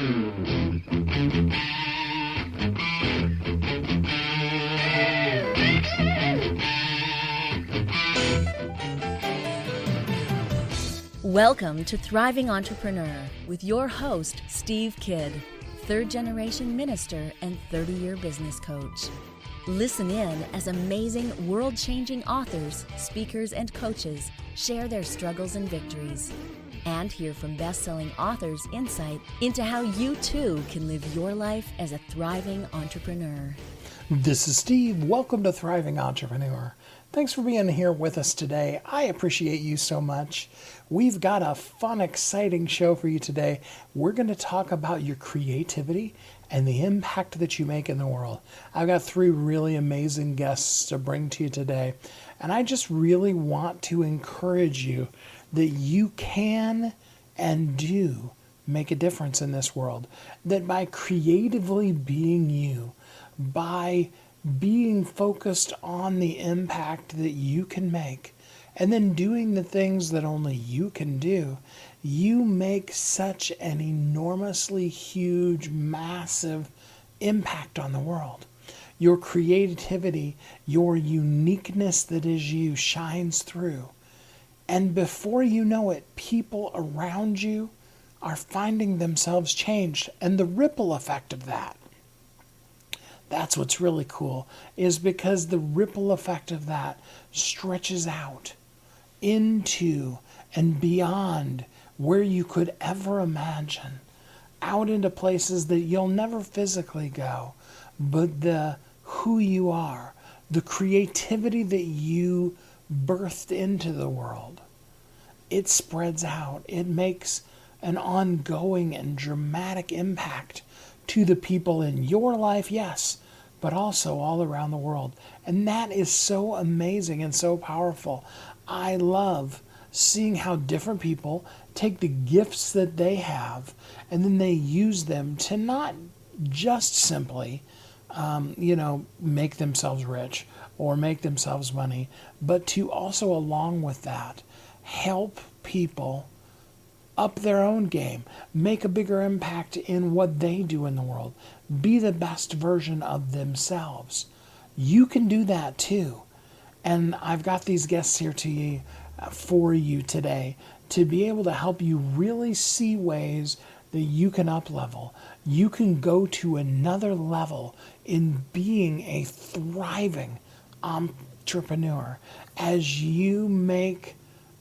Welcome to Thriving Entrepreneur with your host, Steve Kidd, third-generation minister and 30-year business coach. Listen in as amazing, world-changing authors, speakers, and coaches share their struggles and victories. And hear from best-selling authors' insight into how you too can live your life as a thriving entrepreneur. This is Steve. Welcome to Thriving Entrepreneur. Thanks for being here with us today. I appreciate you so much. We've got a fun, exciting show for you today. We're going to talk about your creativity and the impact that you make in the world. I've got three really amazing guests to bring to you today, and I just really want to encourage you that you can and do make a difference in this world. That by creatively being you, by being focused on the impact that you can make, and then doing the things that only you can do, you make such an enormously huge, massive impact on the world. Your creativity, your uniqueness that is you shines through. And before you know it, people around you are finding themselves changed. And the ripple effect of that, that's what's really cool, is because the ripple effect of that stretches out into and beyond where you could ever imagine, out into places that you'll never physically go, but the who you are, the creativity that you birthed into the world, it spreads out. It makes an ongoing and dramatic impact to the people in your life, yes, but also all around the world. And that is so amazing and so powerful. I love seeing how different people take the gifts that they have and then they use them to not just simply, make themselves rich or make themselves money, but to also, along with that, help people up their own game, make a bigger impact in what they do in the world, be the best version of themselves. You can do that too. And I've got these guests here for you today to be able to help you really see ways that you can up-level. You can go to another level in being a thriving entrepreneur as you make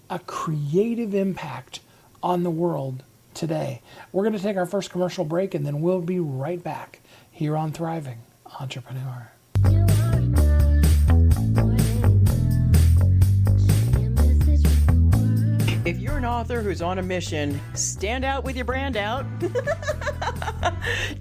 a creative impact on the world today. We're going to take our first commercial break and then we'll be right back here on Thriving Entrepreneur. If you're an author who's on a mission, stand out with your brand out.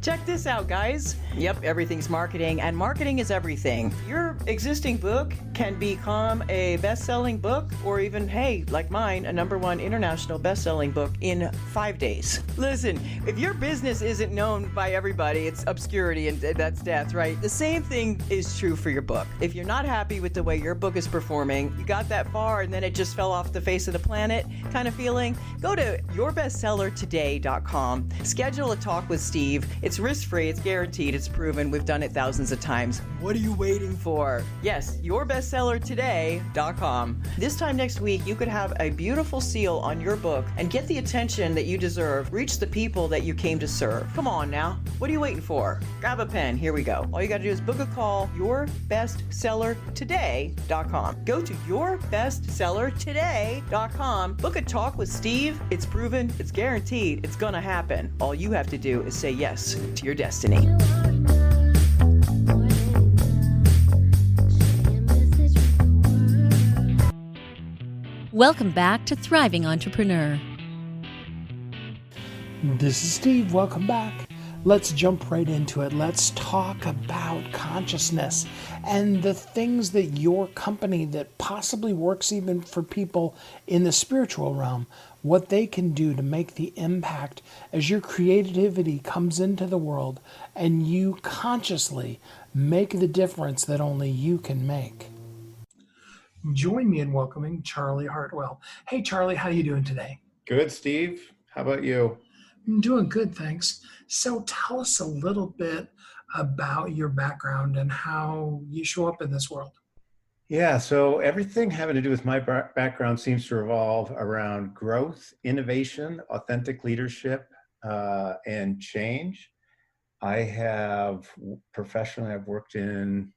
Check this out, guys. Yep, everything's marketing, and marketing is everything. Your existing book can become a best-selling book, or even, hey, like mine, a #1 international best-selling book in 5 days. Listen, if your business isn't known by everybody, it's obscurity, and that's death, right? The same thing is true for your book. If you're not happy with the way your book is performing, you got that far, and then it just fell off the face of the planet kind of feeling, go to yourbestsellertoday.com. Schedule a talk with Steve. It's risk-free, it's guaranteed, it's proven. We've done it thousands of times. What are you waiting for? Yes, yourbestsellertoday.com. This time next week, you could have a beautiful seal on your book and get the attention that you deserve. Reach the people that you came to serve. Come on now. What are you waiting for? Grab a pen. Here we go. All you got to do is book a call, yourbestsellertoday.com. Go to yourbestsellertoday.com. Book a talk with Steve. It's proven, it's guaranteed, it's gonna happen. All you have to do is say yes to your destiny. Welcome back to Thriving Entrepreneur. This is Steve. Welcome back. Let's jump right into it. Let's talk about consciousness and the things that your company that possibly works even for people in the spiritual realm, what they can do to make the impact as your creativity comes into the world and you consciously make the difference that only you can make. Join me in welcoming Charlie Hartwell. Hey, Charlie, how you doing today? Good, Steve. How about you? I'm doing good, thanks. So tell us a little bit about your background and how you show up in this world. Yeah, so everything having to do with my background seems to revolve around growth, innovation, authentic leadership, and change. I have professionally, I've worked in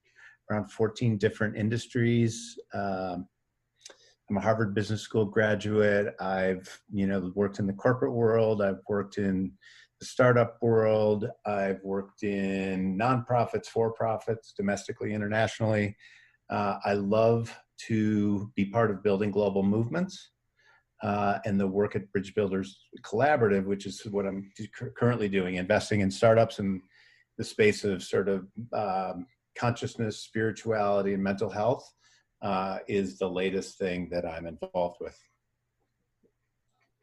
around 14 different industries. I'm a Harvard Business School graduate. I've, worked in the corporate world. I've worked in the startup world. I've worked in nonprofits, for-profits, domestically, internationally. I love to be part of building global movements and the work at Bridge Builders Collaborative, which is what I'm currently doing, investing in startups in the space of sort of consciousness, spirituality, and mental health is the latest thing that I'm involved with.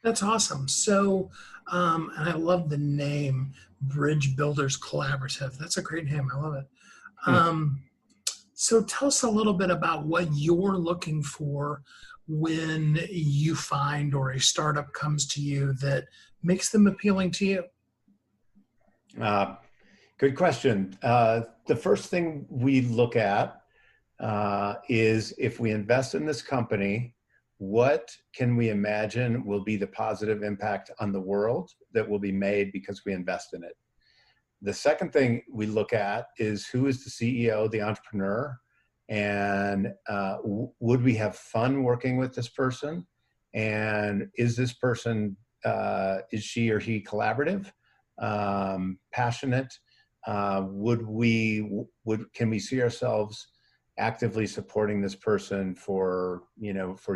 That's awesome. So, and I love the name Bridge Builders Collaborative. That's a great name. I love it. Um, so tell us a little bit about what you're looking for when you find or a startup comes to you that makes them appealing to you. Good question. The first thing we look at is if we invest in this company, what can we imagine will be the positive impact on the world that will be made because we invest in it? The second thing we look at is who is the CEO, the entrepreneur, and would we have fun working with this person? And is this person, is she or he collaborative, passionate? Can we see ourselves actively supporting this person for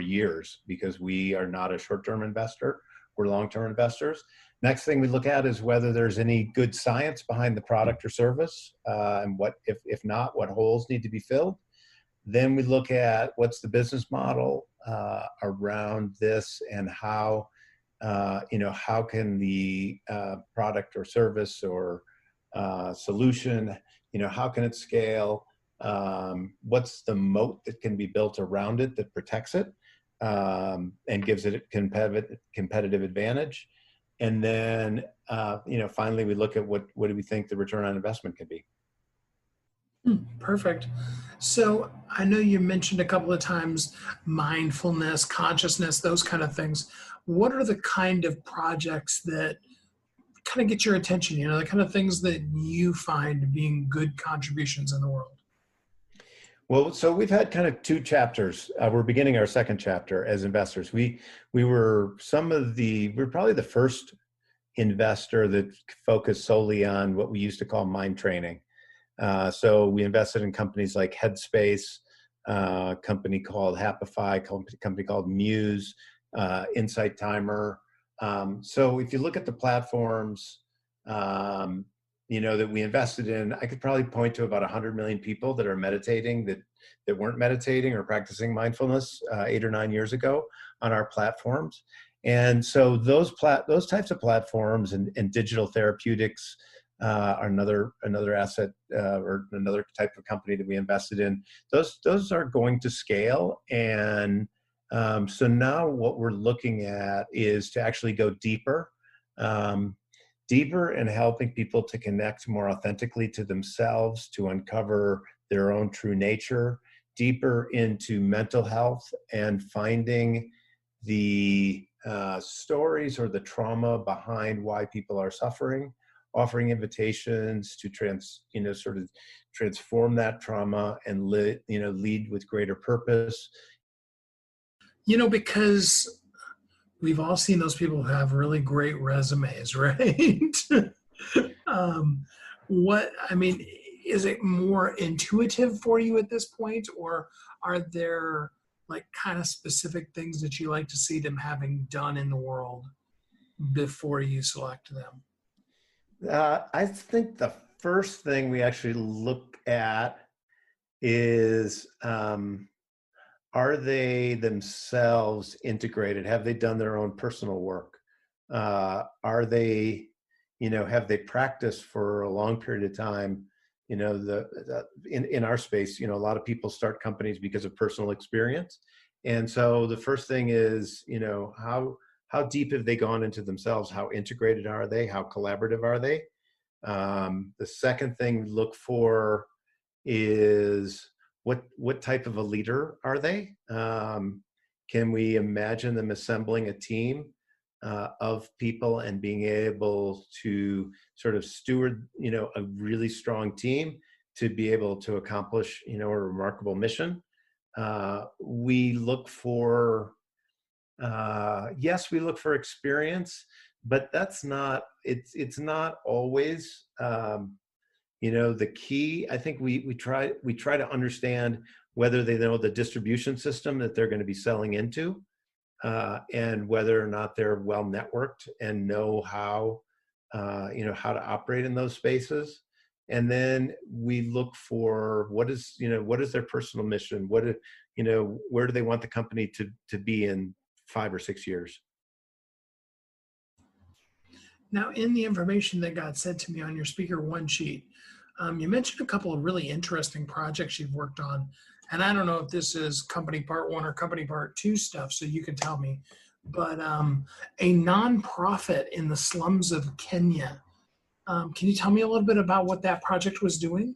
years, because we are not a short-term investor, we're long-term investors. Next thing we look at is whether there's any good science behind the product or service, and what, if not, what holes need to be filled. Then we look at what's the business model around this, and how can the product or service or solution, how can it scale? What's the moat that can be built around it that protects it and gives it a competitive advantage? And then, finally, we look at what do we think the return on investment can be. Perfect. So I know you mentioned a couple of times mindfulness, consciousness, those kind of things. What are the kind of projects that kind of get your attention? The kind of things that you find being good contributions in the world? Well, so we've had kind of two chapters. We're beginning our second chapter as investors. We were probably the first investor that focused solely on what we used to call mind training. So we invested in companies like Headspace, a company called Happify, a company called Muse, Insight Timer. So if you look at the platforms, that we invested in, I could probably point to about 100 million people that are meditating that weren't meditating or practicing mindfulness 8 or 9 years ago on our platforms. And so those types of platforms and digital therapeutics are another asset or another type of company that we invested in. Those are going to scale. And so now what we're looking at is to actually go deeper in helping people to connect more authentically to themselves, to uncover their own true nature, deeper into mental health, and finding the stories or the trauma behind why people are suffering, offering invitations to sort of transform that trauma and lead with greater purpose. Because we've all seen those people who have really great resumes, right? Is it more intuitive for you at this point, or are there like kind of specific things that you like to see them having done in the world before you select them? I think the first thing we actually look at is, are they themselves integrated? Have they done their own personal work? Are they, have they practiced for a long period of time? In our space, a lot of people start companies because of personal experience. And so the first thing is, how how deep have they gone into themselves? How integrated are they? How collaborative are they? The second thing we look for is what type of a leader are they? Can we imagine them assembling a team of people and being able to sort of steward, a really strong team to be able to accomplish, a remarkable mission? We look for, yes, we look for experience, but that's not, it's not always, the key. I think we try to understand whether they know the distribution system that they're going to be selling into, and whether or not they're well networked and know how, how to operate in those spaces. And then we look for what is their personal mission? Where do they want the company to be in 5 or 6 years? Now, in the information that got sent to me on your speaker one sheet, you mentioned a couple of really interesting projects you've worked on. And I don't know if this is company part 1 or company part 2 stuff, so you can tell me. But a nonprofit in the slums of Kenya. Can you tell me a little bit about what that project was doing?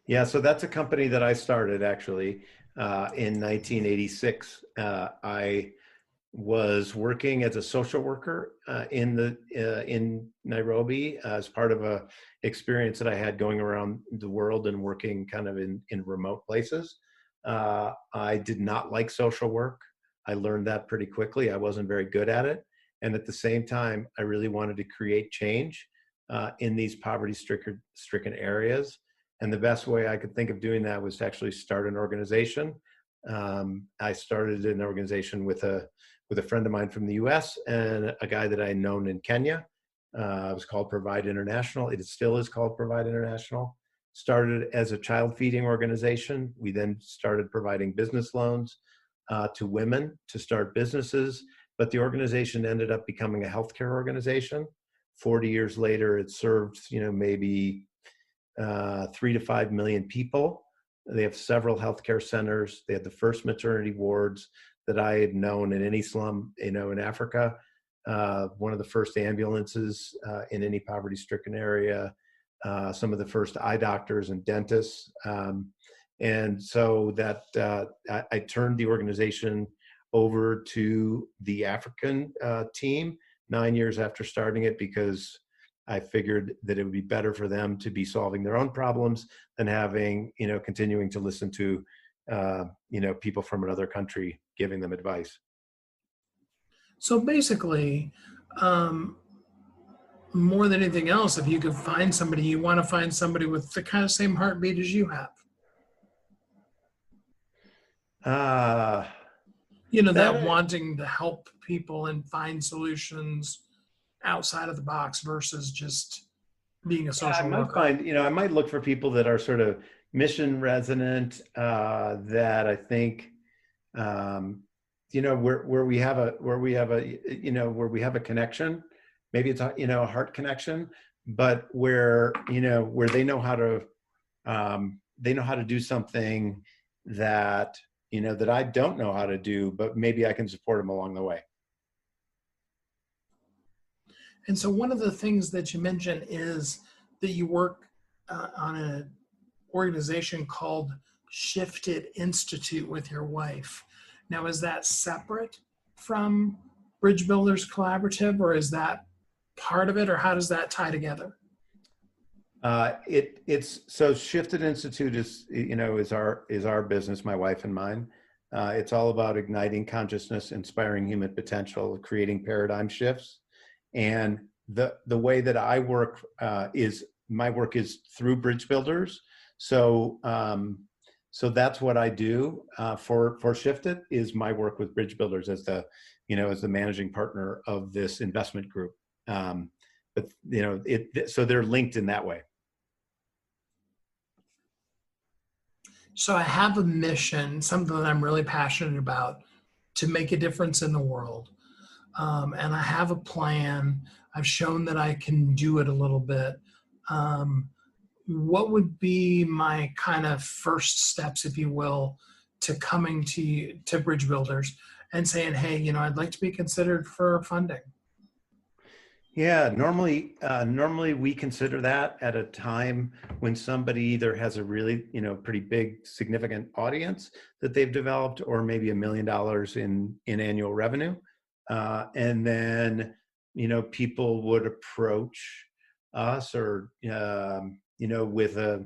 Yeah, so that's a company that I started actually in 1986. I was working as a social worker in Nairobi as part of a experience that I had going around the world and working kind of in remote places. I did not like social work. I learned that pretty quickly. I wasn't very good at it. And at the same time, I really wanted to create change in these poverty-stricken areas. And the best way I could think of doing that was to actually start an organization. I started an organization with a friend of mine from the US and a guy that I had known in Kenya. It was called Provide International. It still is called Provide International. Started as a child feeding organization. We then started providing business loans to women to start businesses. But the organization ended up becoming a healthcare organization. 40 years later, it served, maybe 3 to 5 million people. They have several healthcare centers. They had the first maternity wards that I had known in any slum, in Africa. One of the first ambulances in any poverty-stricken area. Some of the first eye doctors and dentists. And so that I turned the organization over to the African team 9 years after starting it, because I figured that it would be better for them to be solving their own problems than having, continuing to listen to, people from another country giving them advice. So basically, more than anything else, if you could find somebody, you want to find somebody with the kind of same heartbeat as you have. That wanting to help people and find solutions outside of the box versus just being a social worker. I might look for people that are sort of mission resonant, that I think, where we have a connection. Maybe it's a heart connection, but where they know how to do something that that I don't know how to do, but maybe I can support them along the way. And so one of the things that you mentioned is that you work on an organization called Shifted Institute with your wife. Now, is that separate from Bridge Builders Collaborative, or is that part of it, or how does that tie together? It's so Shifted Institute is our business, my wife and mine. It's all about igniting consciousness, inspiring human potential, creating paradigm shifts. And the way that I work is my work is through Bridge Builders. So that's what I do for Shifted, is my work with Bridge Builders as the managing partner of this investment group. But so they're linked in that way. So I have a mission, something that I'm really passionate about, to make a difference in the world. And I have a plan. I've shown that I can do it a little bit. What would be my kind of first steps, if you will, to coming to Bridge Builders? and saying, hey, I'd like to be considered for funding? Yeah, normally we consider that at a time when somebody either has a really, pretty big, significant audience that they've developed, or maybe $1 million in annual revenue, and then people would approach us, or with a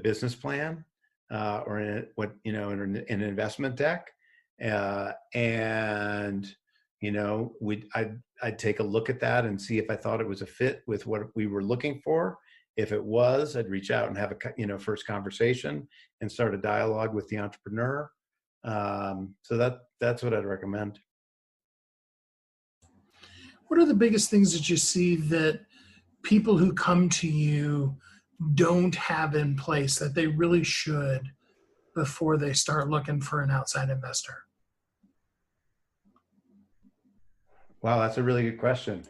business plan, or in an investment deck, and I'd take a look at that and see if I thought it was a fit with what we were looking for. If it was, I'd reach out and have a first conversation and start a dialogue with the entrepreneur. So that's what I'd recommend. What are the biggest things that you see that people who come to you don't have in place that they really should before they start looking for an outside investor? Wow, that's a really good question.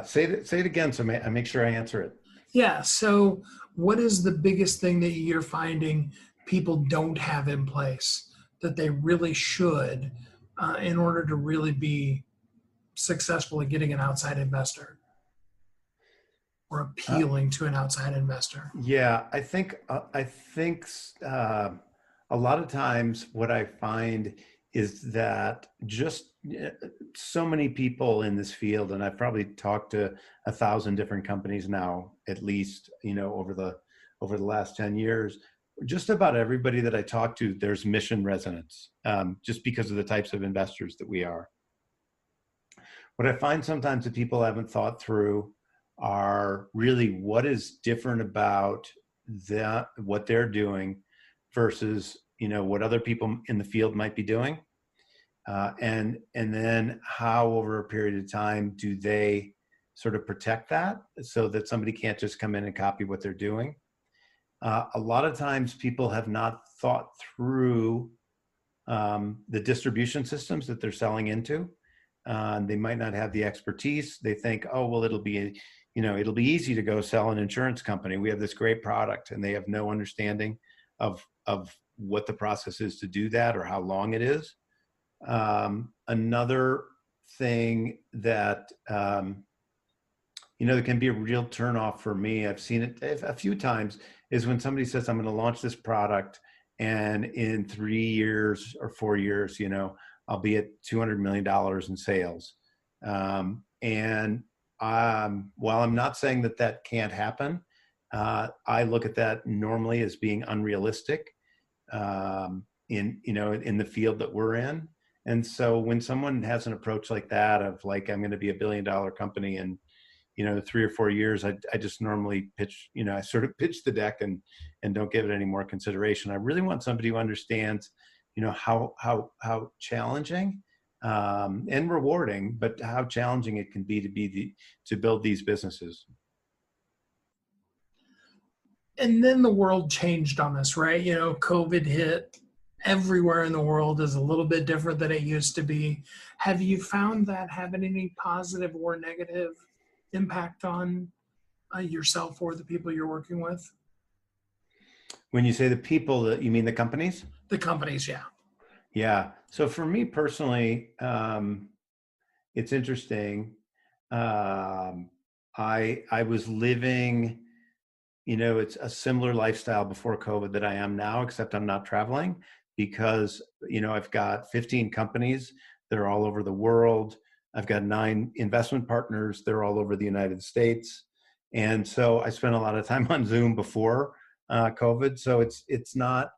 Say it again, so I make sure I answer it. Yeah. So what is the biggest thing that you're finding people don't have in place that they really should, in order to really be successful at getting an outside investor, or appealing to an outside investor? Yeah, I think a lot of times what I find is that just so many people in this field, and I've probably talked to 1,000 different companies now, at least, over the last 10 years. Just about everybody that I talk to, there's mission resonance, just because of the types of investors that we are. What I find sometimes that people haven't thought through are really what is different about what they're doing versus what other people in the field might be doing, and then how over a period of time do they sort of protect that so that somebody can't just come in and copy what they're doing. A lot of times people have not thought through the distribution systems that they're selling into. They might not have the expertise. They think, oh, well, it'll be easy to go sell an insurance company. We have this great product, and they have no understanding of what the process is to do that, or how long it is. Another thing that that can be a real turnoff for me, I've seen it a few times, is when somebody says, I'm going to launch this product, and in 3 years or 4 years, I'll be at $200 million in sales. And while I'm not saying that can't happen, I look at that normally as being unrealistic, in the field that we're in. And so when someone has an approach like that, of like, I'm going to be $1 billion company in 3 or 4 years, I just normally pitch, I sort of pitch the deck and don't give it any more consideration. I really want somebody who understands, how challenging and rewarding, but how challenging it can be to build these businesses. And then the world changed on us, right? COVID hit. Everywhere in the world is a little bit different than it used to be. Have you found that having any positive or negative impact on yourself or the people you're working with? When you say the people, you mean the companies? The companies, yeah. Yeah. So for me personally, it's interesting. I was living, it's a similar lifestyle before COVID that I am now, except I'm not traveling, because, I've got 15 companies. They're all over the world. I've got 9 investment partners. They're all over the United States. And so I spent a lot of time on Zoom before COVID. So it's not,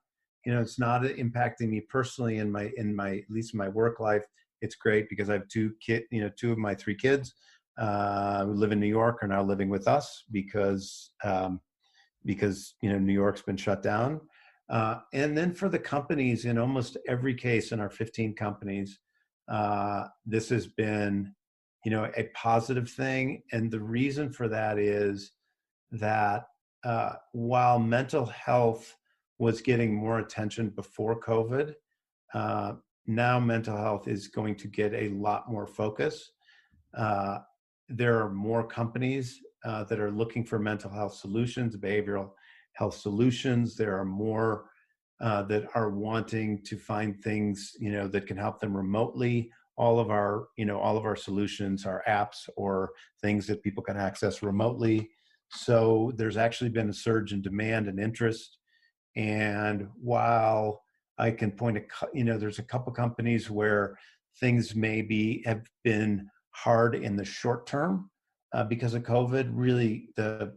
it's not impacting me personally in my at least my work life. It's great because I have 2 of my 3 kids who live in New York are now living with us because New York's been shut down. And then for the companies, in almost every case in our 15 companies, this has been, a positive thing. And the reason for that is that while mental health was getting more attention before COVID, now mental health is going to get a lot more focus. There are more companies that are looking for mental health solutions, behavioral health solutions. There are more that are wanting to find things, that can help them remotely. All of our solutions are apps or things that people can access remotely. So there's actually been a surge in demand and interest. And while I can point there's a couple companies where things maybe have been hard in the short term because of COVID. Really, the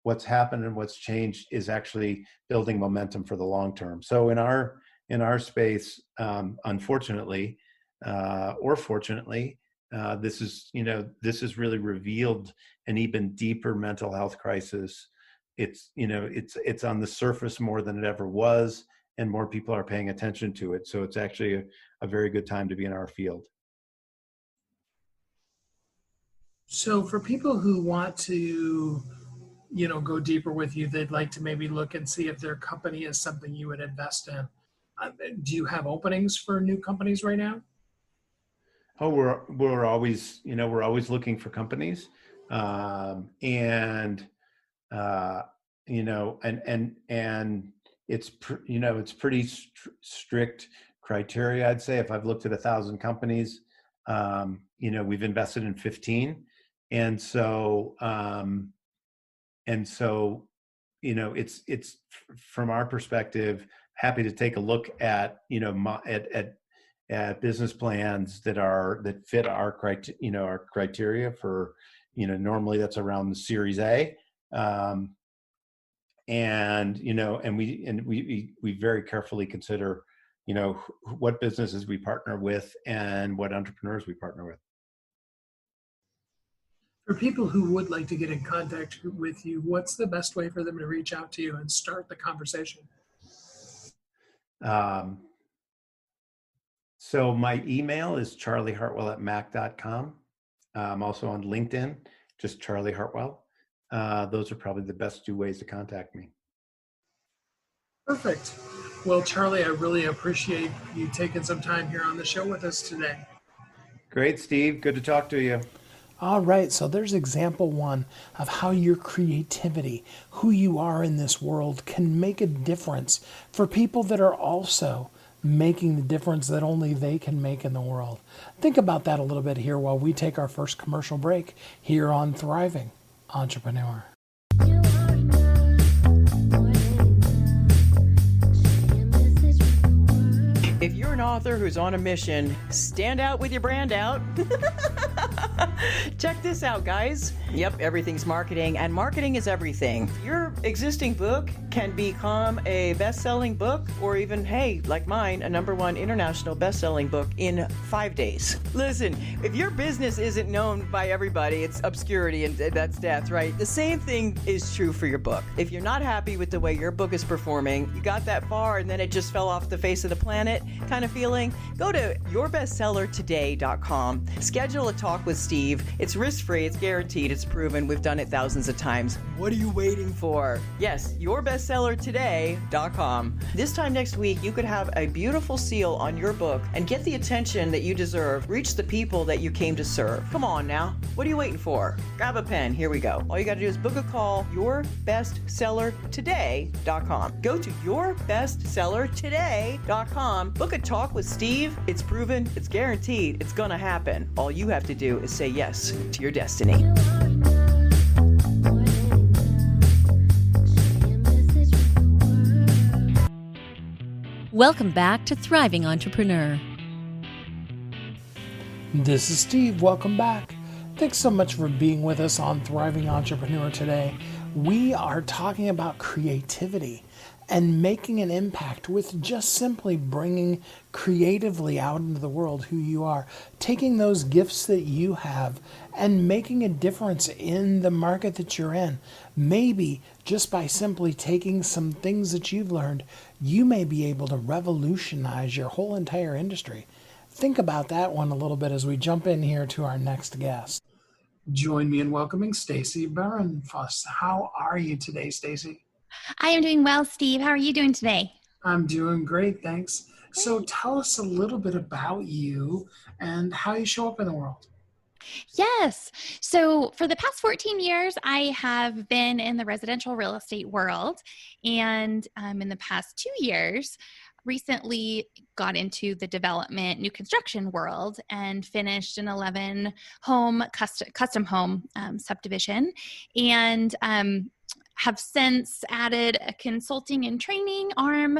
what's happened and what's changed is actually building momentum for the long term. So in our space, unfortunately, or fortunately, this has really revealed an even deeper mental health crisis. It's on the surface more than it ever was, and more people are paying attention to it. So it's actually a very good time to be in our field. So for people who want to, go deeper with you, they'd like to maybe look and see if their company is something you would invest in. Do you have openings for new companies right now? Oh, we're always looking for companies, and and it's pretty strict criteria. I'd say if I've looked at 1,000 companies, we've invested in 15, and so it's from our perspective, happy to take a look at at business plans that fit our criteria for, normally that's around the Series A. And we very carefully consider, what businesses we partner with and what entrepreneurs we partner with. For people who would like to get in contact with you, what's the best way for them to reach out to you and start the conversation? So my email is charliehartwell@mac.com. I'm also on LinkedIn, just Charlie Hartwell. Those are probably the best two ways to contact me. Perfect. Well, Charlie, I really appreciate you taking some time here on the show with us today. Great, Steve. Good to talk to you. All right, so there's example one of how your creativity, who you are in this world, can make a difference for people that are also making the difference that only they can make in the world. Think about that a little bit here while we take our first commercial break here on Thriving Entrepreneur. If you're an author who's on a mission, stand out with your brand out. Check this out, guys. Yep, everything's marketing, and marketing is everything. Your existing book can become a best-selling book, or even, hey, like mine, a #1 international best-selling book in 5 days. Listen, if your business isn't known by everybody, it's obscurity, and that's death, right? The same thing is true for your book. If you're not happy with the way your book is performing, you got that far and then it just fell off the face of the planet kind of feeling, go to yourbestsellertoday.com. Schedule a talk with Steve. It's risk-free, it's guaranteed, it's proven. We've done it thousands of times. What are you waiting for? Yes, yourbestsellertoday.com. This time next week, you could have a beautiful seal on your book and get the attention that you deserve. Reach the people that you came to serve. Come on now. What are you waiting for? Grab a pen. Here we go. All you got to do is book a call, yourbestsellertoday.com. Go to yourbestsellertoday.com. Book a talk with Steve. It's proven, it's guaranteed, it's going to happen. All you have to do is say yes to your destiny. Welcome back to Thriving Entrepreneur. This is Steve. Welcome back. Thanks so much for being with us on Thriving Entrepreneur today. We are talking about creativity and making an impact with just simply bringing creatively out into the world who you are, taking those gifts that you have and making a difference in the market that you're in. Maybe just by simply taking some things that you've learned, you may be able to revolutionize your whole entire industry. Think about that one a little bit as we jump in here to our next guest. Join me in welcoming Stacy Berenfoss. How are you today, Stacy? I am doing well, Steve. How are you doing today? I'm doing great, thanks. So tell us a little bit about you and how you show up in the world. Yes. So for the past 14 years, I have been in the residential real estate world. And in the past 2 years, recently got into the development, new construction world and finished an 11 home custom home subdivision. And have since added a consulting and training arm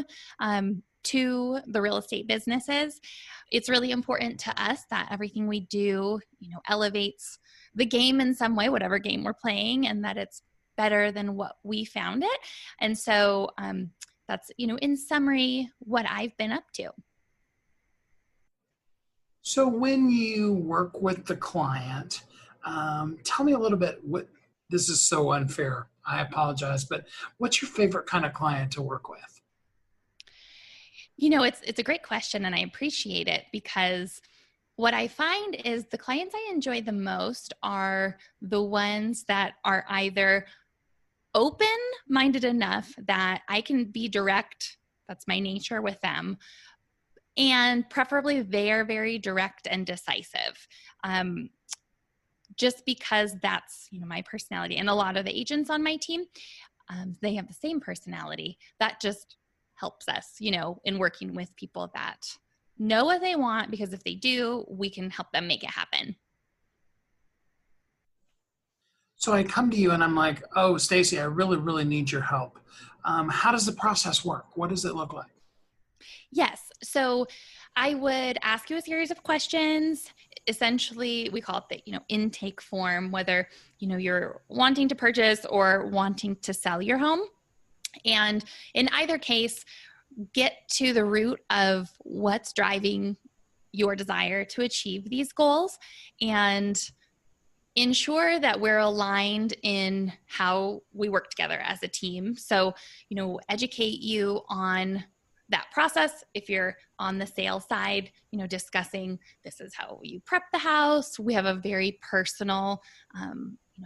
to the real estate businesses. It's really important to us that everything we do, elevates the game in some way, whatever game we're playing, and that it's better than what we found it. And so that's, in summary, what I've been up to. So when you work with the client, tell me a little bit this is so unfair. I apologize, but what's your favorite kind of client to work with? It's a great question, and I appreciate it, because what I find is the clients I enjoy the most are the ones that are either open-minded enough that I can be direct, that's my nature with them, and preferably they're very direct and decisive. Just because that's, my personality. And a lot of the agents on my team, they have the same personality. That just helps us, in working with people that know what they want, because if they do, we can help them make it happen. So I come to you and I'm like, oh, Stacy, I really, really need your help. How does the process work? What does it look like? Yes. So I would ask you a series of questions. Essentially, we call it the, intake form, whether, you're wanting to purchase or wanting to sell your home. And in either case, get to the root of what's driving your desire to achieve these goals and ensure that we're aligned in how we work together as a team. So, educate you on that process. If you're on the sales side, discussing this is how you prep the house. We have a very personal,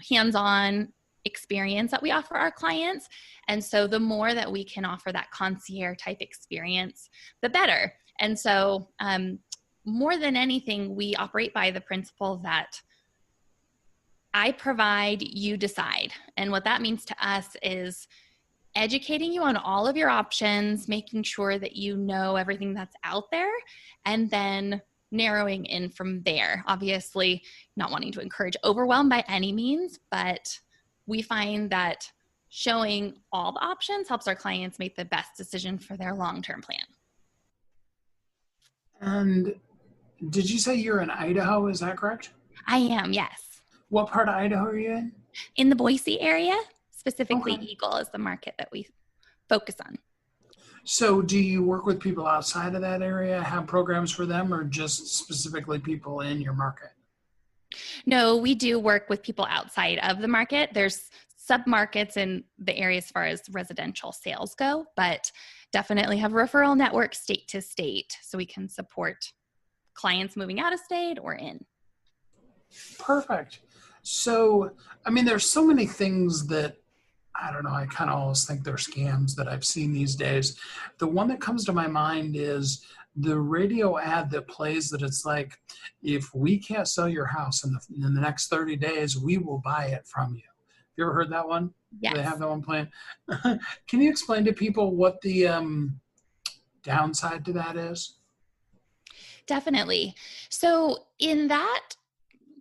hands-on experience that we offer our clients. And so the more that we can offer that concierge type experience, the better. And so more than anything, we operate by the principle that I provide, you decide. And what that means to us is educating you on all of your options, making sure that you know everything that's out there, and then narrowing in from there. Obviously, not wanting to encourage overwhelm by any means, but we find that showing all the options helps our clients make the best decision for their long-term plan. And did you say you're in Idaho? Is that correct? I am, yes. What part of Idaho are you in? In the Boise area, specifically Okay. Eagle is the market that we focus on. So do you work with people outside of that area, have programs for them, or just specifically people in your market? No, we do work with people outside of the market. There's sub-markets in the area as far as residential sales go, but definitely have referral networks state to state so we can support clients moving out of state or in. Perfect. So, there's so many things that, I don't know, I kind of always think they're scams that I've seen these days. The one that comes to my mind is the radio ad that plays that it's like, if we can't sell your house in the next 30 days, we will buy it from you. Have you ever heard that one? Yes. Do they have that one playing? Can you explain to people what the downside to that is? Definitely. So in that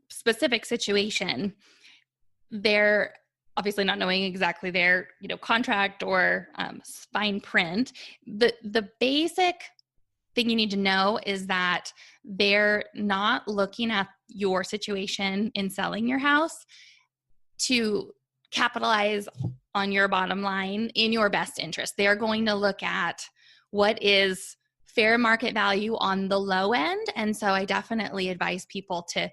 specific situation, they're obviously not knowing exactly their contract or fine print. The basic thing you need to know is that they're not looking at your situation in selling your house to capitalize on your bottom line in your best interest. They're going to look at what is fair market value on the low end. And so I definitely advise people to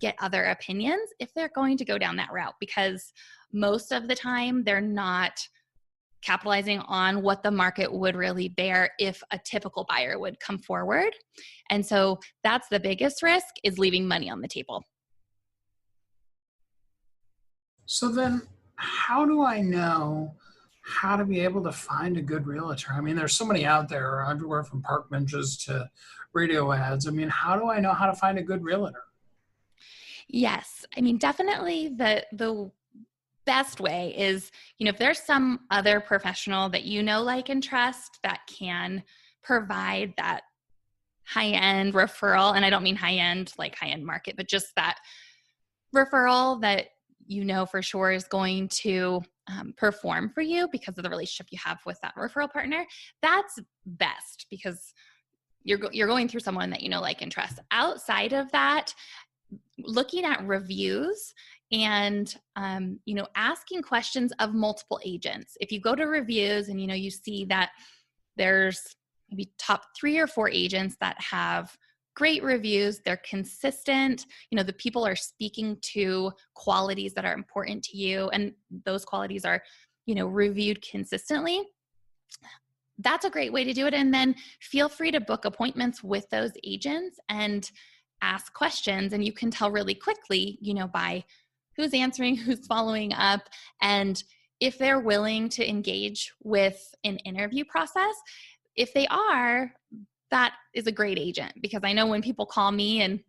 get other opinions if they're going to go down that route, because most of the time they're not capitalizing on what the market would really bear if a typical buyer would come forward. And so that's the biggest risk, is leaving money on the table. So then how do I know how to be able to find a good realtor? There's so many out there, everywhere from park benches to radio ads. How do I know how to find a good realtor? Yes. I mean, definitely the best way is, if there's some other professional that like, and trust that can provide that high-end referral, and I don't mean high-end like high-end market, but just that referral that for sure is going to perform for you because of the relationship you have with that referral partner, that's best because you're going through someone that like, and trust. Outside of that, looking at reviews and asking questions of multiple agents. If you go to reviews and you see that there's maybe top 3 or 4 agents that have great reviews, they're consistent, the people are speaking to qualities that are important to you, and those qualities are reviewed consistently, that's a great way to do it. And then feel free to book appointments with those agents and ask questions. And you can tell really quickly, by who's answering, who's following up, and if they're willing to engage with an interview process. If they are, that is a great agent, because I know when people call me and,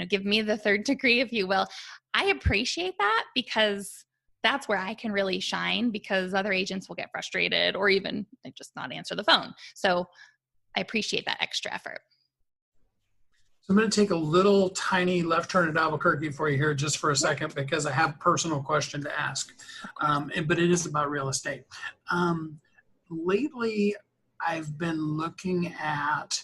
give me the third degree, if you will, I appreciate that, because that's where I can really shine, because other agents will get frustrated or even just not answer the phone. So I appreciate that extra effort. So I'm going to take a little tiny left turn at Albuquerque for you here just for a second, because I have a personal question to ask, but it is about real estate. Lately, I've been looking at,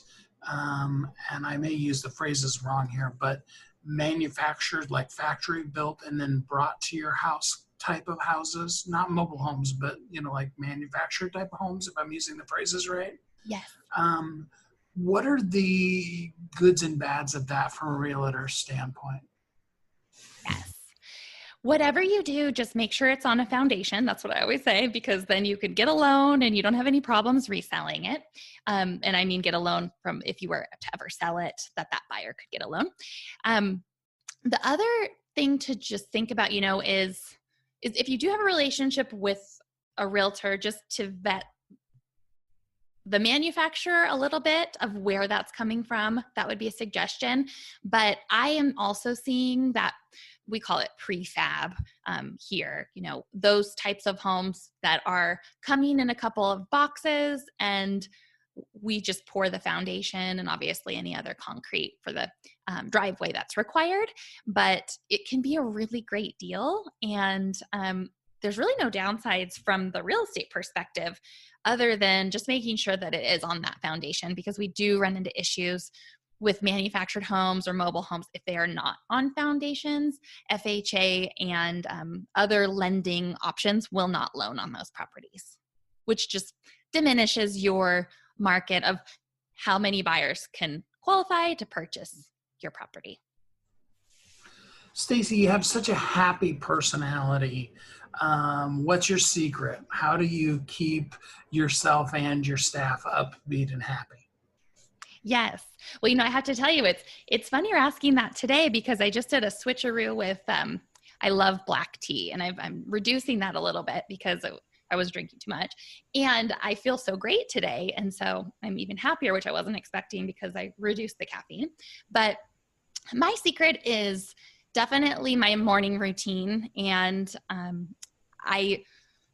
and I may use the phrases wrong here, but manufactured, like factory built and then brought to your house type of houses, not mobile homes, but like manufactured type of homes, if I'm using the phrases right. Yes. What are the goods and bads of that from a realtor standpoint? Yes. Whatever you do, just make sure it's on a foundation. That's what I always say, because then you could get a loan and you don't have any problems reselling it. And I mean, get a loan from, if you were to ever sell it, that buyer could get a loan. The other thing to just think about, is if you do have a relationship with a realtor, just to vet the manufacturer a little bit of where that's coming from. That would be a suggestion. But I am also seeing that we call it prefab here, those types of homes that are coming in a couple of boxes, and we just pour the foundation and obviously any other concrete for the driveway that's required. But it can be a really great deal. And there's really no downsides from the real estate perspective, other than just making sure that it is on that foundation, because we do run into issues with manufactured homes or mobile homes if they are not on foundations. FHA and other lending options will not loan on those properties, which just diminishes your market of how many buyers can qualify to purchase your property. Stacy, you have such a happy personality. What's your secret? How do you keep yourself and your staff upbeat and happy? Yes. Well, I have to tell you, it's funny you're asking that today, because I just did a switcheroo with, I love black tea, and I'm reducing that a little bit because I was drinking too much, and I feel so great today. And so I'm even happier, which I wasn't expecting, because I reduced the caffeine. But my secret is definitely my morning routine. And I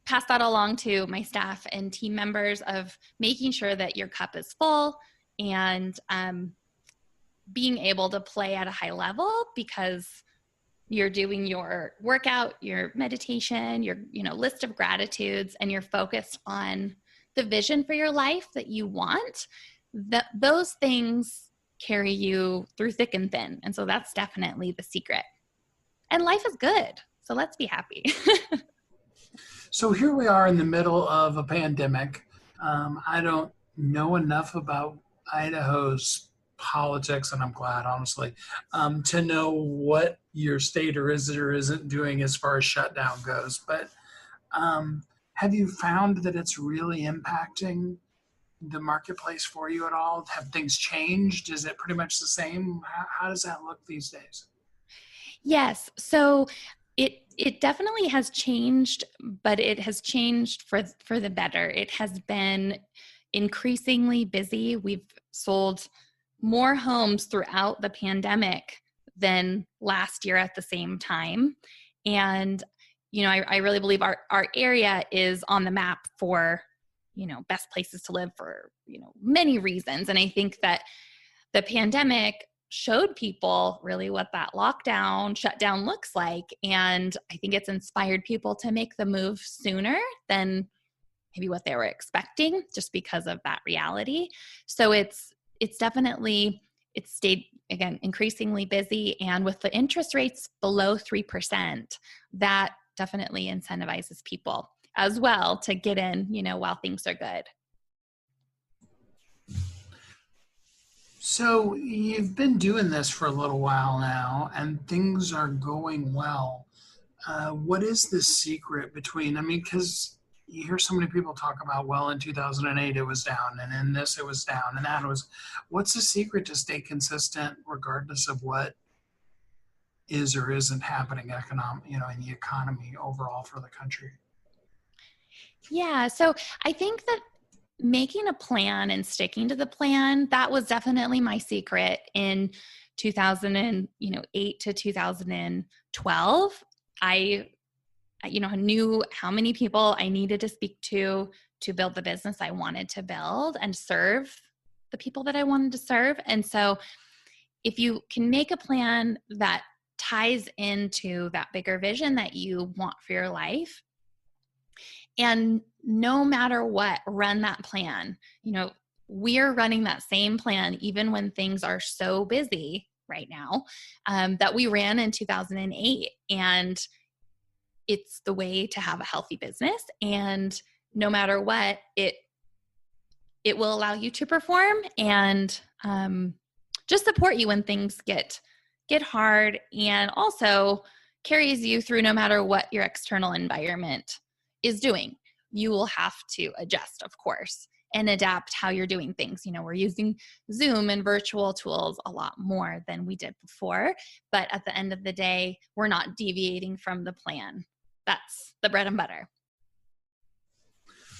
pass that along to my staff and team members, of making sure that your cup is full and being able to play at a high level, because you're doing your workout, your meditation, your list of gratitudes, and you're focused on the vision for your life that you want. Those things carry you through thick and thin. And so that's definitely the secret. And life is good, so let's be happy. So here we are in the middle of a pandemic. I don't know enough about Idaho's politics, and I'm glad, honestly, to know what your state is or isn't doing as far as shutdown goes. But have you found that it's really impacting the marketplace for you at all? Have things changed? Is it pretty much the same? How does that look these days? Yes. So it definitely has changed, but it has changed for the better. It has been increasingly busy. We've sold more homes throughout the pandemic than last year at the same time. And, I really believe our area is on the map for, best places to live for, many reasons. And I think that the pandemic showed people really what that lockdown shutdown looks like. And I think it's inspired people to make the move sooner than maybe what they were expecting, just because of that reality. So it's definitely, it's stayed, again, increasingly busy. And with the interest rates below 3%, that definitely incentivizes people as well to get in, while things are good. So you've been doing this for a little while now, and things are going well. What is the secret between, because you hear so many people talk about, well, in 2008 it was down, and in this it was down, and that was, what's the secret to stay consistent regardless of what is or isn't happening in the economy overall for the country? Yeah. So I think that making a plan and sticking to the plan, that was definitely my secret in 2008 to 2012. I knew how many people I needed to speak to build the business I wanted to build and serve the people that I wanted to serve. And so if you can make a plan that ties into that bigger vision that you want for your life, and no matter what, run that plan. We're running that same plan even when things are so busy right now, that we ran in 2008. And it's the way to have a healthy business. And no matter what, it will allow you to perform and just support you when things get hard, and also carries you through no matter what your external environment is doing. You will have to adjust, of course, and adapt how you're doing things. We're using Zoom and virtual tools a lot more than we did before, but at the end of the day, we're not deviating from the plan. That's the bread and butter.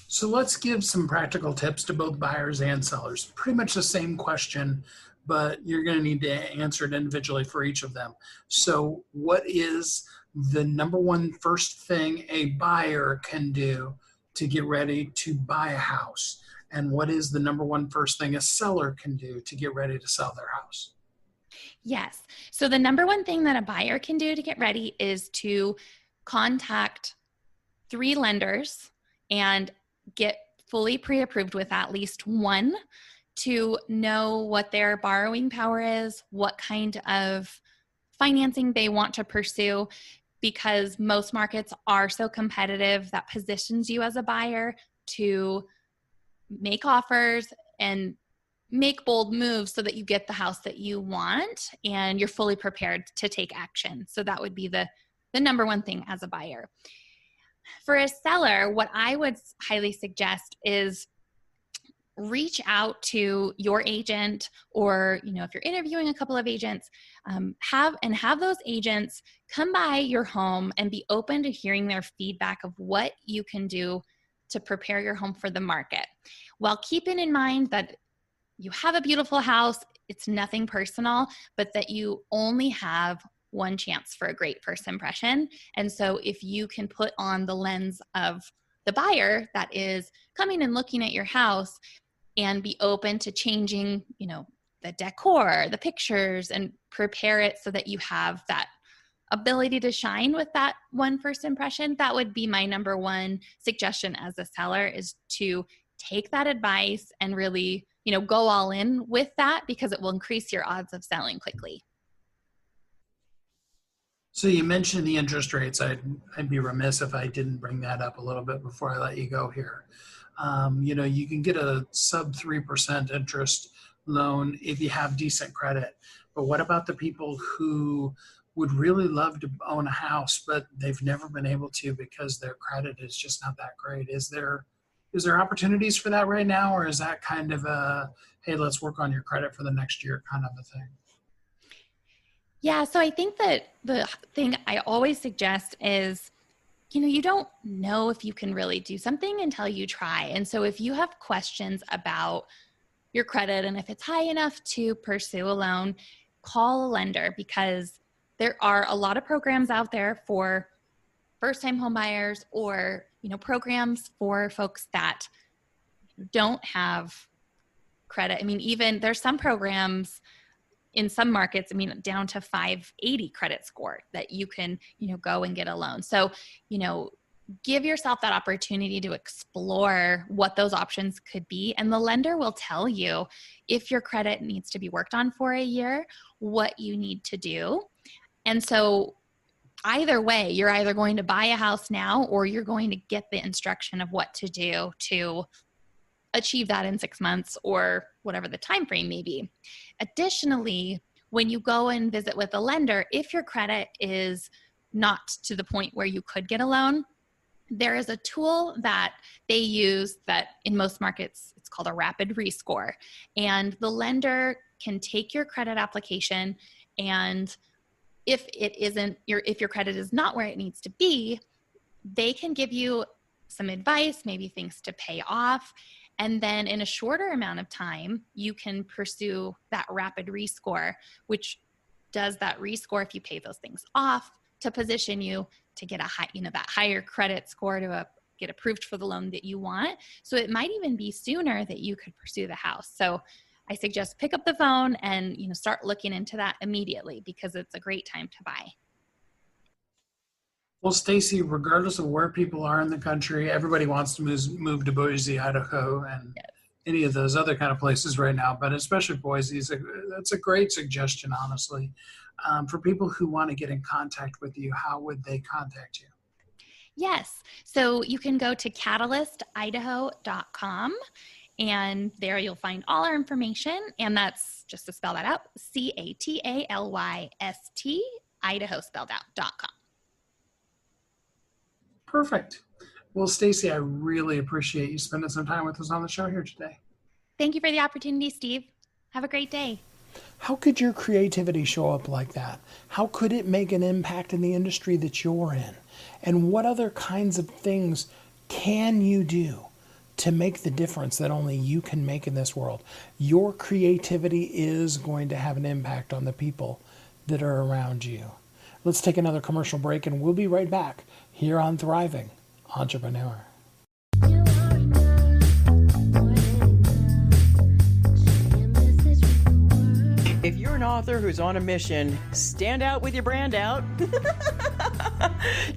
So let's give some practical tips to both buyers and sellers. Pretty much the same question, but you're going to need to answer it individually for each of them. So what is the number one first thing a buyer can do to get ready to buy a house? And what is the number one first thing a seller can do to get ready to sell their house? Yes. So the number one thing that a buyer can do to get ready is to contact 3 lenders and get fully pre-approved with at least one, to know what their borrowing power is, what kind of financing they want to pursue, because most markets are so competitive that positions you as a buyer to make offers and make bold moves so that you get the house that you want and you're fully prepared to take action. So that would be the number one thing as a buyer. For a seller, what I would highly suggest is reach out to your agent, or, if you're interviewing a couple of agents, have those agents come by your home and be open to hearing their feedback of what you can do to prepare your home for the market, while keeping in mind that you have a beautiful house. It's nothing personal, but that you only have one chance for a great first impression. And so if you can put on the lens of the buyer that is coming and looking at your house, and be open to changing, the decor, the pictures, and prepare it so that you have that ability to shine with that one first impression, that would be my number one suggestion as a seller, is to take that advice and really, go all in with that, because it will increase your odds of selling quickly. So you mentioned the interest rates. I'd be remiss if I didn't bring that up a little bit before I let you go here. You can get a sub 3% interest loan if you have decent credit. But what about the people who would really love to own a house, but they've never been able to because their credit is just not that great? Is there opportunities for that right now, or is that kind of a, hey, let's work on your credit for the next year kind of a thing? Yeah, so I think that the thing I always suggest is, you don't know if you can really do something until you try. And so if you have questions about your credit and if it's high enough to pursue a loan, call a lender, because there are a lot of programs out there for first-time home buyers, or, programs for folks that don't have credit. I mean, even there's some programs in some markets, down to 580 credit score that you can, go and get a loan. So, give yourself that opportunity to explore what those options could be. And the lender will tell you if your credit needs to be worked on for a year, what you need to do. And so either way, you're either going to buy a house now, or you're going to get the instruction of what to do to achieve that in 6 months, or whatever the time frame may be. Additionally, when you go and visit with a lender, if your credit is not to the point where you could get a loan, there is a tool that they use that in most markets, it's called a rapid rescore. And the lender can take your credit application, and if your credit is not where it needs to be, they can give you some advice, maybe things to pay off. And then in a shorter amount of time, you can pursue that rapid rescore, which does that rescore if you pay those things off, to position you to get that higher credit score to get approved for the loan that you want. So it might even be sooner that you could pursue the house. So I suggest pick up the phone and, start looking into that immediately, because it's a great time to buy. Well, Stacy, regardless of where people are in the country, everybody wants to move to Boise, Idaho, and any of those other kind of places right now, but especially Boise, that's a great suggestion, honestly. For people who want to get in contact with you, how would they contact you? Yes. So you can go to catalystidaho.com, and there you'll find all our information. And that's, just to spell that out, CATALYST, Idaho spelled out.com. Perfect. Well, Stacy, I really appreciate you spending some time with us on the show here today. Thank you for the opportunity, Steve. Have a great day. How could your creativity show up like that? How could it make an impact in the industry that you're in? And what other kinds of things can you do to make the difference that only you can make in this world? Your creativity is going to have an impact on the people that are around you. Let's take another commercial break, and we'll be right back here on Thriving Entrepreneur. If you're an author who's on a mission, stand out with your brand out.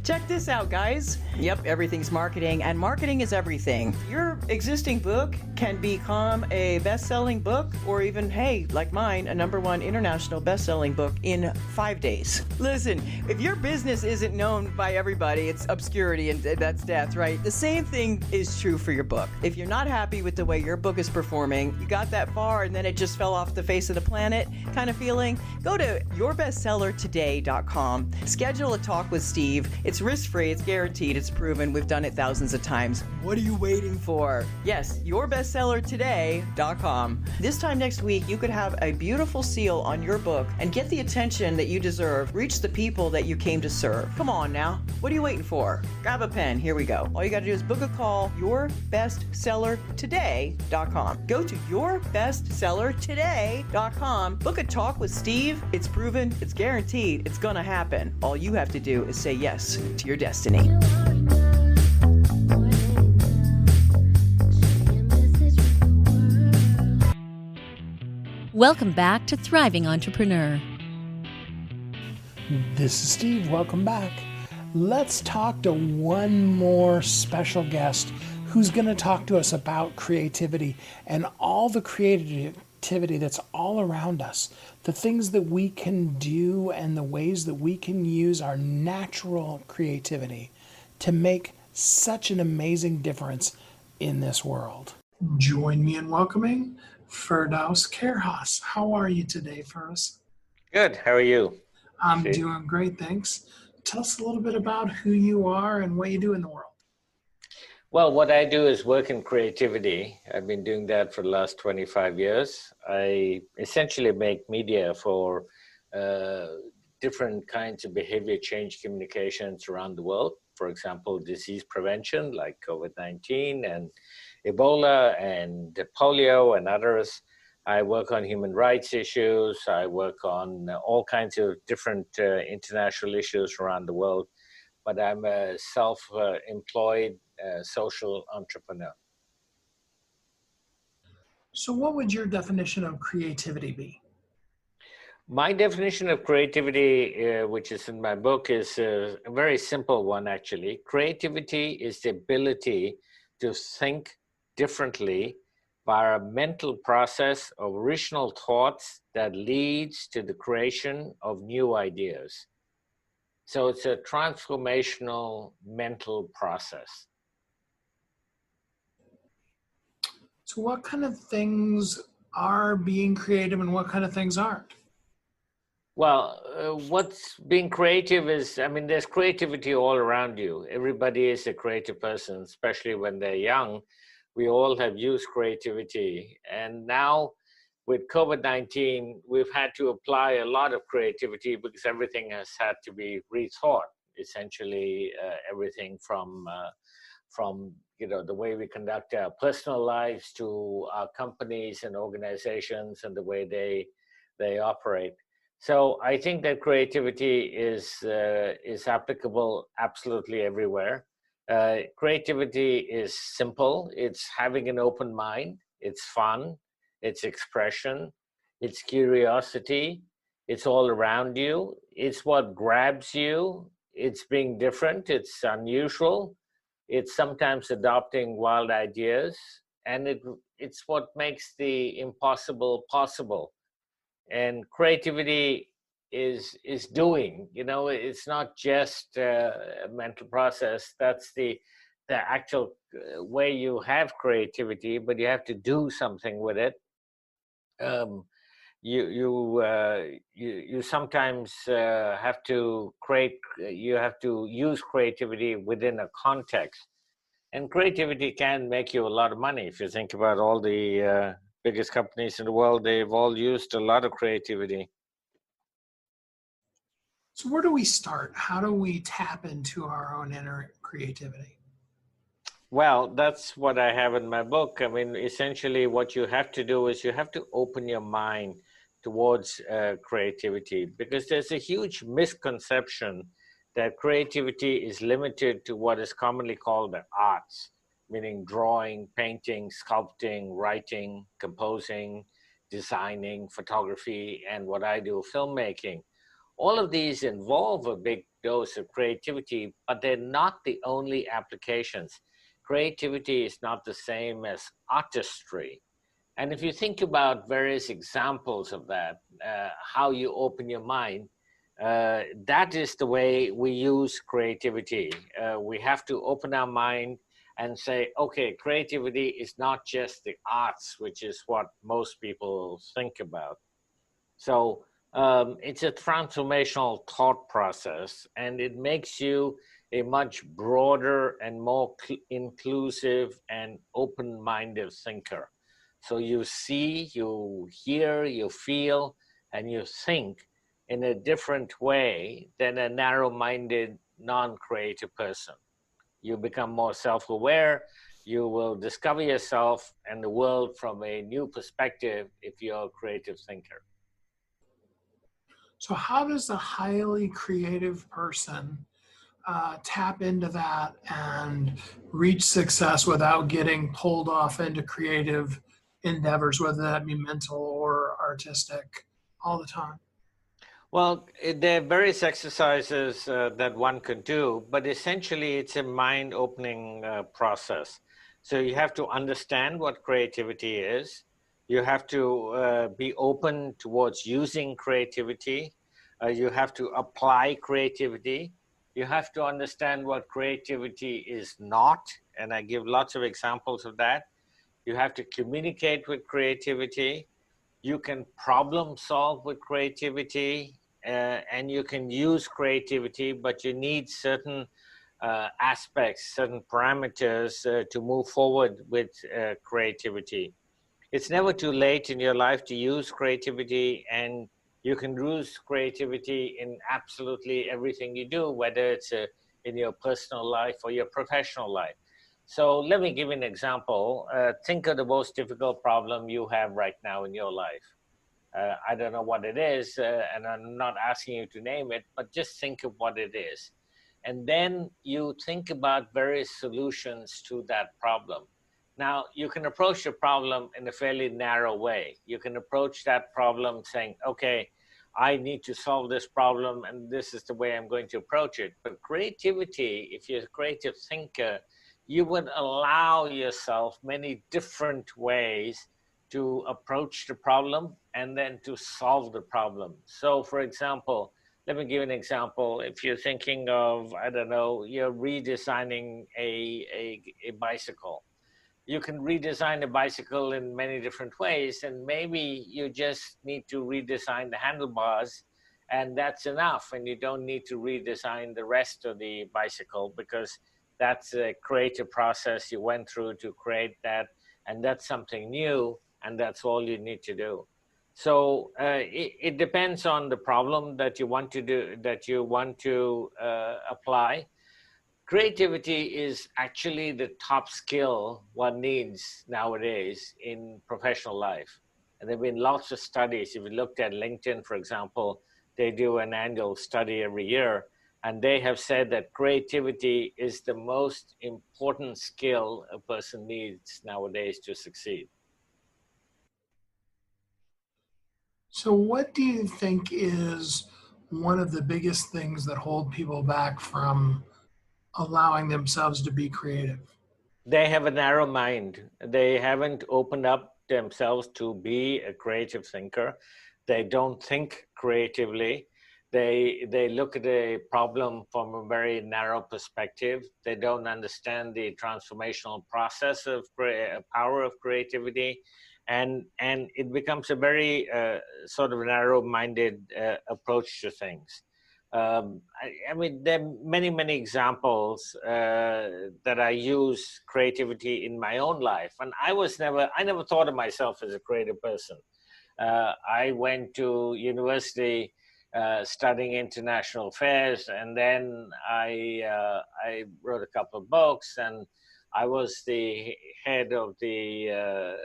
Check this out, guys. Yep, everything's marketing, and marketing is everything. Your existing book can become a best-selling book, or even, hey, like mine, a #1 international best-selling book in 5 days. Listen, if your business isn't known by everybody, it's obscurity, and that's death, right? The same thing is true for your book. If you're not happy with the way your book is performing, you got that far and then it just fell off the face of the planet kind of feeling, go to yourbestsellertoday.com. Schedule a talk with Steve. It's risk-free, it's guaranteed, it's proven. We've done it thousands of times. What are you waiting for? Yes, yourbestsellertoday.com. This time next week, you could have a beautiful seal on your book and get the attention that you deserve. Reach the people that you came to serve. Come on now. What are you waiting for? Grab a pen. Here we go. All you got to do is book a call, yourbestsellertoday.com. Go to yourbestsellertoday.com. Book a talk with Steve. It's proven, it's guaranteed, it's going to happen. All you have to do is say yes to your destiny. Welcome back to Thriving Entrepreneur. This is Steve. Welcome back. Let's talk to one more special guest who's going to talk to us about creativity and all the creativity that's all around us, the things that we can do and the ways that we can use our natural creativity to make such an amazing difference in this world. Join me in welcoming Firdaus Kerhas. How are you today, Firdaus? Good. How are you? I'm doing great, thanks. Tell us a little bit about who you are and what you do in the world. Well, what I do is work in creativity. I've been doing that for the last 25 years. I essentially make media for different kinds of behavior change communications around the world. For example, disease prevention like COVID-19 and Ebola and polio and others. I work on human rights issues. I work on all kinds of different international issues around the world. But I'm a self-employed social entrepreneur. So, what would your definition of creativity be? My definition of creativity, which is in my book, is a very simple one, actually. Creativity is the ability to think differently by a mental process of original thoughts that leads to the creation of new ideas. So it's a transformational mental process. So, what kind of things are being creative and what kind of things aren't? Well, what's being creative is, I mean, there's creativity all around you. Everybody is a creative person, especially when they're young. We all have used creativity. And now with COVID-19, we've had to apply a lot of creativity because everything has had to be rethought. Essentially, everything from the way we conduct our personal lives to our companies and organizations and the way they operate. So I think that creativity is applicable absolutely everywhere. Creativity is simple. It's having an open mind. It's fun. It's expression. It's curiosity. It's all around you. It's what grabs you. It's being different. It's unusual. It's sometimes adopting wild ideas. And it's what makes the impossible possible. And creativity is doing. It's not just a mental process. That's the actual way you have creativity, but you have to do something with it. You sometimes have to use creativity within a context, and creativity can make you a lot of money. If you think about all the biggest companies in the world, they've all used a lot of creativity. So, where do we start? How do we tap into our own inner creativity? Well, that's what I have in my book. I mean, essentially what you have to do is you have to open your mind towards creativity, because there's a huge misconception that creativity is limited to what is commonly called the arts, meaning drawing, painting, sculpting, writing, composing, designing, photography, and what I do, filmmaking. All of these involve a big dose of creativity, but they're not the only applications. Creativity is not the same as artistry. And if you think about various examples of that, how you open your mind, that is the way we use creativity. We have to open our mind and say, okay, creativity is not just the arts, which is what most people think about. So it's a transformational thought process, and it makes you a much broader and more inclusive and open-minded thinker. So you see, you hear, you feel, and you think in a different way than a narrow-minded, non-creative person. You become more self-aware. You will discover yourself and the world from a new perspective if you're a creative thinker. So, how does a highly creative person tap into that and reach success without getting pulled off into creative endeavors, whether that be mental or artistic, all the time? Well, there are various exercises that one could do, but essentially it's a mind-opening process. So you have to understand what creativity is. You have to be open towards using creativity. You have to apply creativity. You have to understand what creativity is not, and I give lots of examples of that. You have to communicate with creativity. You can problem solve with creativity, and you can use creativity, but you need certain aspects, certain parameters to move forward with creativity. It's never too late in your life to use creativity, and you can use creativity in absolutely everything you do, whether it's in your personal life or your professional life. So let me give you an example. Think of the most difficult problem you have right now in your life. I don't know what it is, and I'm not asking you to name it, but just think of what it is. And then you think about various solutions to that problem. Now, you can approach the problem in a fairly narrow way. You can approach that problem saying, okay, I need to solve this problem, and this is the way I'm going to approach it. But creativity, if you're a creative thinker, you would allow yourself many different ways to approach the problem and then to solve the problem. So, for example, let me give you an example. If you're thinking of, I don't know, you're redesigning a bicycle, you can redesign a bicycle in many different ways, and maybe you just need to redesign the handlebars, and that's enough, and you don't need to redesign the rest of the bicycle, because that's a creative process you went through to create that, and that's something new, and that's all you need to do. So it depends on the problem that you want to do, that you want to apply. Creativity is actually the top skill one needs nowadays in professional life. And there have been lots of studies. If you looked at LinkedIn, for example, they do an annual study every year, and they have said that creativity is the most important skill a person needs nowadays to succeed. So, what do you think is one of the biggest things that hold people back from allowing themselves to be creative? They have a narrow mind. They haven't opened up themselves to be a creative thinker. They don't think creatively. They look at a problem from a very narrow perspective. They don't understand the transformational process of power of creativity, and it becomes a very sort of narrow-minded approach to things. I mean, there are many examples that I use creativity in my own life, and I never thought of myself as a creative person. I went to university studying international affairs, and then I wrote a couple of books, and I was the head of the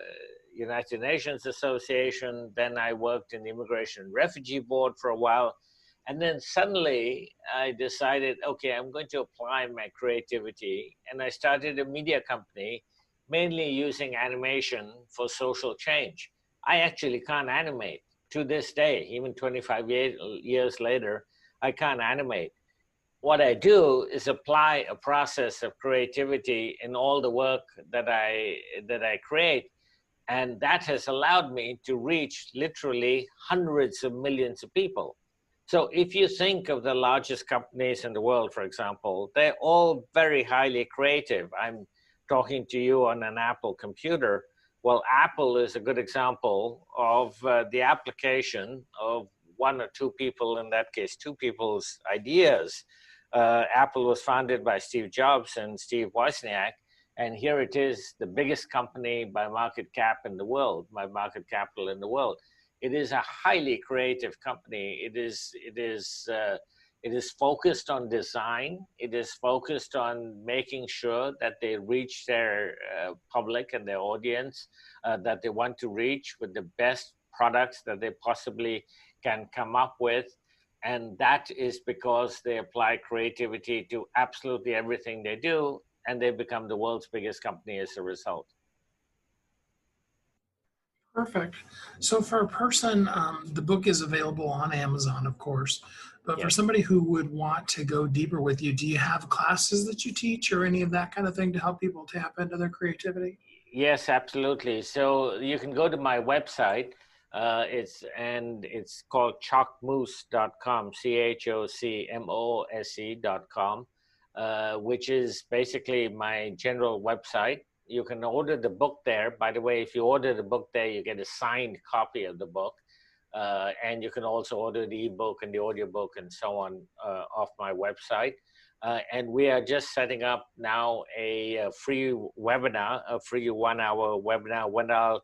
United Nations Association. Then I worked in the Immigration and Refugee Board for a while. And then suddenly I decided, okay, I'm going to apply my creativity. And I started a media company, mainly using animation for social change. I actually can't animate to this day, even 25 years later, I can't animate. What I do is apply a process of creativity in all the work that I create. And that has allowed me to reach literally hundreds of millions of people. So if you think of the largest companies in the world, for example, they're all very highly creative. I'm talking to you on an Apple computer. Well, Apple is a good example of the application of one or two people, in that case, two people's ideas. Apple was founded by Steve Jobs and Steve Wozniak. And here it is, the biggest company by market cap in the world, by market capital in the world. It is a highly creative company. It is focused on design. It is focused on making sure that they reach their public and their audience that they want to reach with the best products that they possibly can come up with. And that is because they apply creativity to absolutely everything they do, and they become the world's biggest company as a result. Perfect. So for a person, the book is available on Amazon, of course. But for somebody who would want to go deeper with you, do you have classes that you teach or any of that kind of thing to help people tap into their creativity? Yes, absolutely. So you can go to my website. It's called chocmose.com, CHOCMOSE.com, which is basically my general website. You can order the book there. By the way, if you order the book there, you get a signed copy of the book. And you can also order the ebook and the audiobook and so on off my website. And we are just setting up now a free webinar, a free 1 hour webinar, when I'll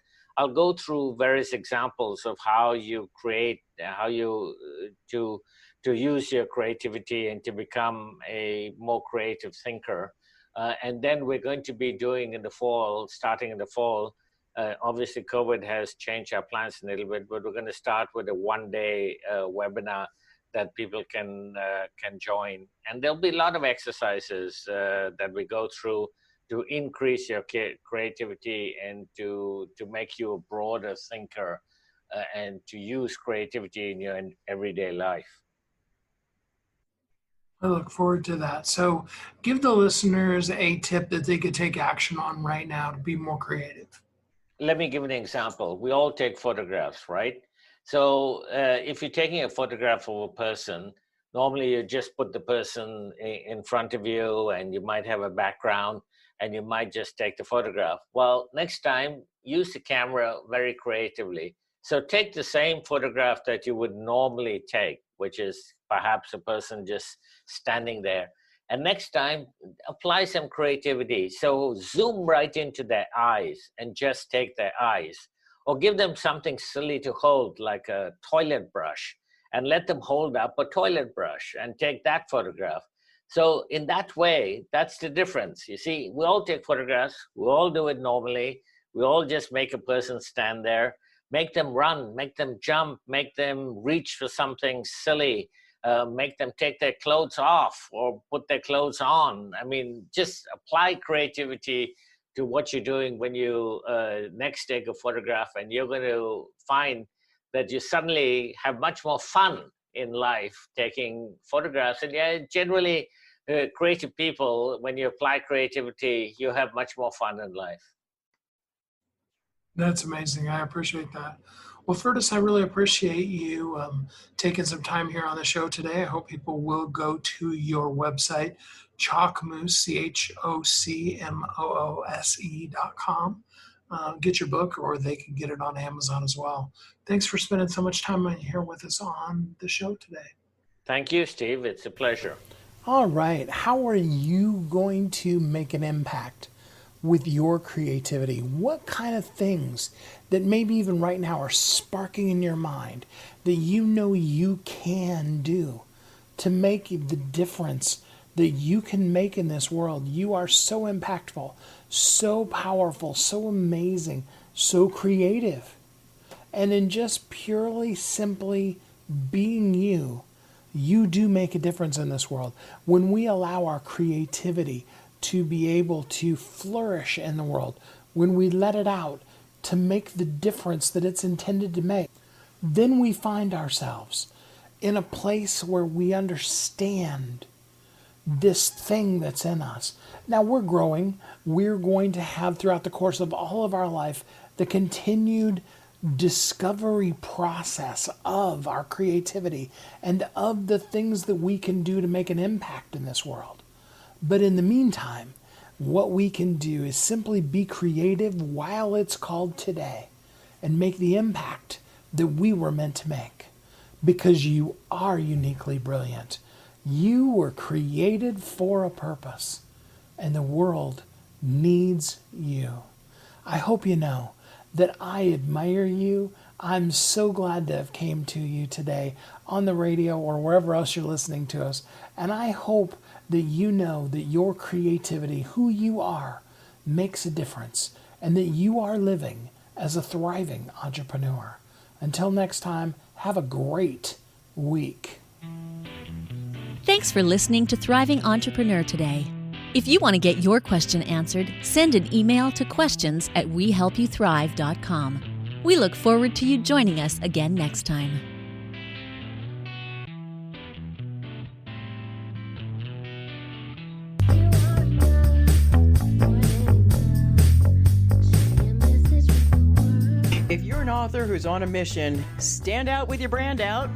go through various examples of how you create, how you to use your creativity and to become a more creative thinker. And then we're going to be doing in the fall, starting in the fall. Obviously, COVID has changed our plans a little bit, but we're going to start with a one-day webinar that people can join. And there'll be a lot of exercises that we go through to increase your creativity and to make you a broader thinker and to use creativity in your everyday life. I look forward to that. So give the listeners a tip that they could take action on right now to be more creative. Let me give an example. We all take photographs, right? So if you're taking a photograph of a person, normally you just put the person in front of you and you might have a background and you might just take the photograph. Well, next time, use the camera very creatively. So take the same photograph that you would normally take, which is perhaps a person just standing there. And next time, apply some creativity. So zoom right into their eyes and just take their eyes. Or give them something silly to hold, like a toilet brush, and let them hold up a toilet brush and take that photograph. So in that way, that's the difference. You see, we all take photographs. We all do it normally. We all just make a person stand there, make them run, make them jump, make them reach for something silly, make them take their clothes off or put their clothes on. I mean, just apply creativity to what you're doing when you next take a photograph, and you're going to find that you suddenly have much more fun in life taking photographs. And yeah, generally creative people, when you apply creativity, you have much more fun in life. That's amazing. I appreciate that. Well, Firdaus, I really appreciate you taking some time here on the show today. I hope people will go to your website, Chocmoose, CHOCMOOSE.com. Get your book, or they can get it on Amazon as well. Thanks for spending so much time here with us on the show today. Thank you, Steve. It's a pleasure. All right. How are you going to make an impact with your creativity? What kind of things that maybe even right now are sparking in your mind that you know you can do to make the difference that you can make in this world? You are so impactful, so powerful, so amazing, so creative. And in just purely, simply being you, you do make a difference in this world. When we allow our creativity to be able to flourish in the world, when we let it out to make the difference that it's intended to make, then we find ourselves in a place where we understand this thing that's in us. Now we're growing. We're going to have throughout the course of all of our life the continued discovery process of our creativity and of the things that we can do to make an impact in this world. But in the meantime, what we can do is simply be creative while it's called today and make the impact that we were meant to make, because you are uniquely brilliant. You were created for a purpose, and the world needs you. I hope you know that I admire you. I'm so glad to have came to you today on the radio or wherever else you're listening to us. And I hope that you know that your creativity, who you are, makes a difference, and that you are living as a thriving entrepreneur. Until next time, have a great week. Thanks for listening to Thriving Entrepreneur today. If you want to get your question answered, send an email to questions@wehelpyouthrive.com. We look forward to you joining us again next time. If you're an author who's on a mission, stand out with your brand out.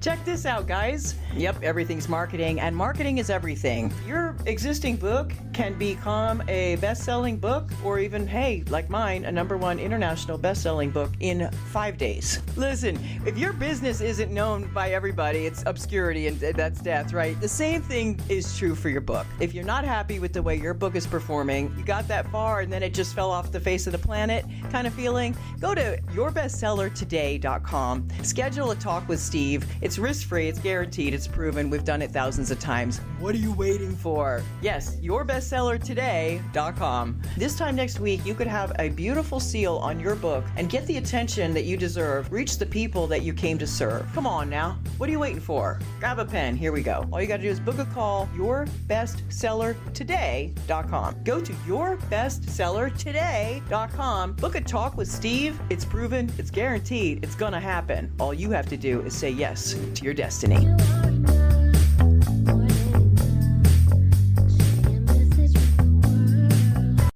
Check this out, guys. Yep, everything's marketing, and marketing is everything. Your existing book can become a best-selling book, or even, hey, like mine, a #1 international best-selling book in 5 days. Listen, if your business isn't known by everybody, it's obscurity, and that's death, right? The same thing is true for your book. If you're not happy with the way your book is performing, you got that far and then it just fell off the face of the planet kind of feeling, go to yourbestsellertoday.com, schedule a talk with Steve, Steve. It's risk-free, it's guaranteed, it's proven. We've done it thousands of times. What are you waiting for? Yes, yourbestsellertoday.com. This time next week, you could have a beautiful seal on your book and get the attention that you deserve. Reach the people that you came to serve. Come on now. What are you waiting for? Grab a pen. Here we go. All you got to do is book a call. Yourbestsellertoday.com. Go to yourbestsellertoday.com. Book a talk with Steve. It's proven. It's guaranteed. It's going to happen. All you have to do is say yes to your destiny.